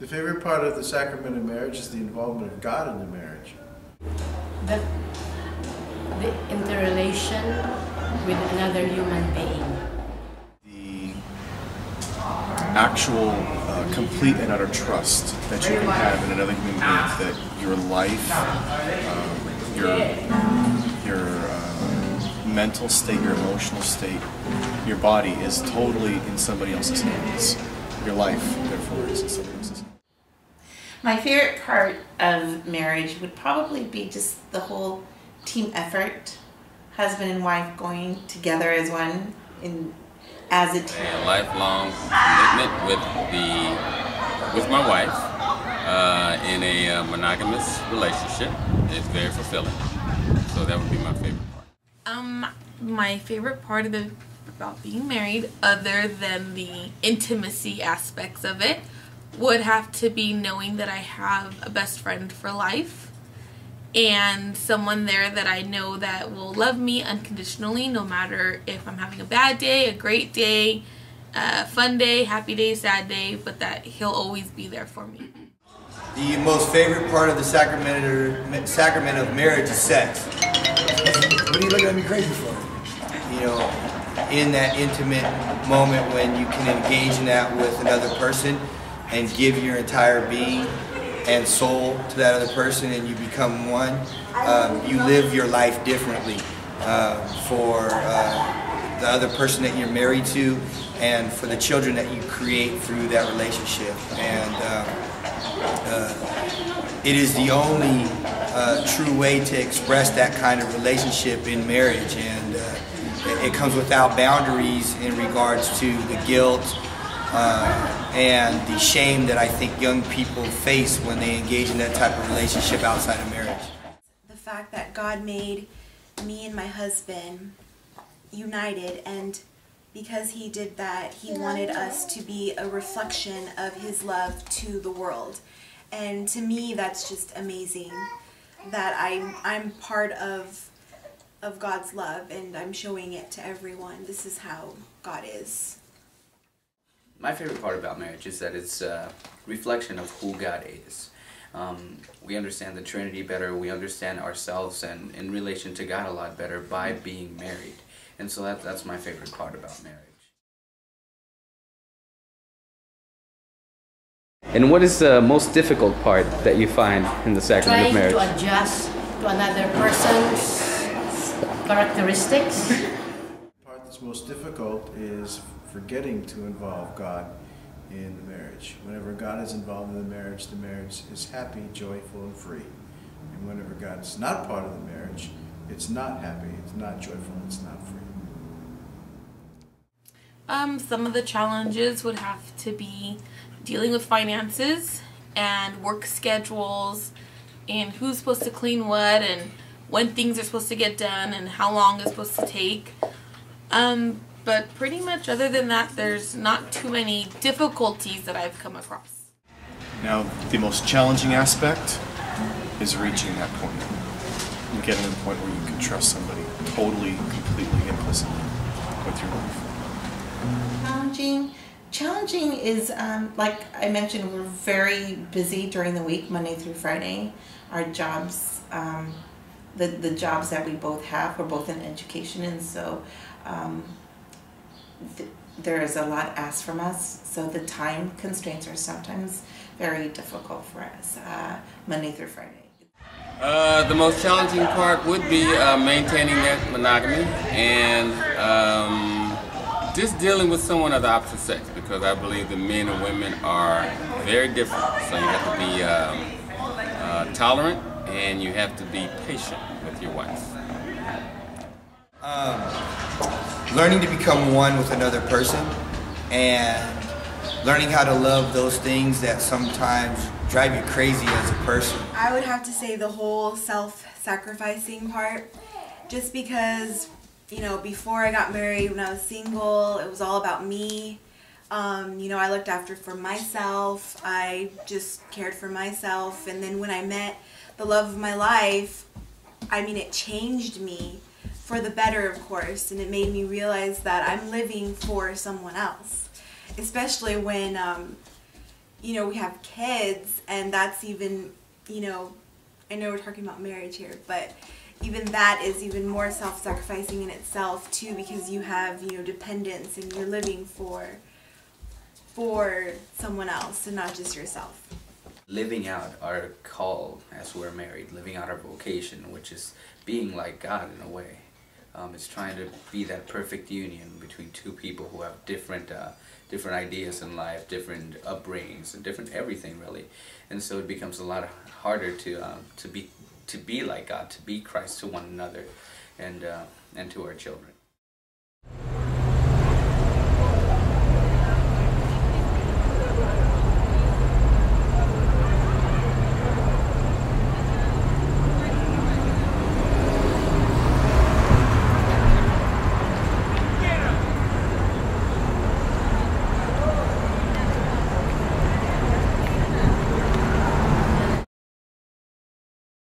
The favorite part of the sacrament of marriage is the involvement of God in the marriage. The interrelation with another human being. The actual complete and utter trust that you can have in another human being, that your life, your mental state, your emotional state, your body is totally in somebody else's hands. Your life, therefore, is in somebody else's hands. My favorite part of marriage would probably be just the whole team effort, husband and wife going together as one, as a team. A lifelong commitment with my wife in a monogamous relationship is very fulfilling. So that would be my favorite part. My favorite part about being married, other than the intimacy aspects of it, would have to be knowing that I have a best friend for life and someone there that I know that will love me unconditionally, no matter if I'm having a bad day, a great day, a fun day, happy day, sad day, but that he'll always be there for me. The most favorite part of the sacrament of marriage is sex. What are you looking at me crazy for? You know, in that intimate moment when you can engage in that with another person and give your entire being and soul to that other person, and you become one, you live your life differently for the other person that you're married to and for the children that you create through that relationship. And it is the only true way to express that kind of relationship in marriage, and it comes without boundaries in regards to the guilt and the shame that I think young people face when they engage in that type of relationship outside of marriage. The fact that God made me and my husband united, and because He did that, He wanted us to be a reflection of His love to the world. And to me, that's just amazing that I'm part of God's love, and I'm showing it to everyone. This is how God is. My favorite part about marriage is that it's a reflection of who God is. We understand the Trinity better, we understand ourselves and in relation to God a lot better by being married. And so that's my favorite part about marriage. And what is the most difficult part that you find in the sacrament of marriage? Trying to adjust to another person's characteristics. The part that's most difficult is forgetting to involve God in the marriage. Whenever God is involved in the marriage is happy, joyful, and free. And whenever God is not part of the marriage, it's not happy, it's not joyful, it's not free. Some of the challenges would have to be dealing with finances and work schedules and who's supposed to clean what and when things are supposed to get done and how long it's supposed to take. But pretty much other than that, there's not too many difficulties that I've come across. Now, the most challenging aspect is reaching that point. And getting to the point where you can trust somebody totally, completely, implicitly with your life. Challenging is, like I mentioned, we're very busy during the week, Monday through Friday. Our jobs, the jobs that we both have, we're both in education, and so there is a lot asked from us, so the time constraints are sometimes very difficult for us, Monday through Friday. The most challenging part would be maintaining that monogamy and just dealing with someone of the opposite sex, because I believe that men and women are very different. So you have to be tolerant and you have to be patient with your wife. Learning to become one with another person and learning how to love those things that sometimes drive you crazy as a person. I would have to say the whole self-sacrificing part, just because, you know, before I got married, when I was single, it was all about me. You know, I looked after for myself, I just cared for myself, and then when I met the love of my life, I mean, it changed me for the better, of course, and it made me realize that I'm living for someone else, especially when we have kids, and that's even, I know we're talking about marriage here, but even that is even more self-sacrificing in itself too, because you have, dependents, and you're living for someone else and not just yourself. Living out our call as we're married, living out our vocation, which is being like God in a way. It's trying to be that perfect union between two people who have different ideas in life, different upbringings, and different everything really. And so it becomes a lot harder to be like God, to be Christ to one another, and to our children.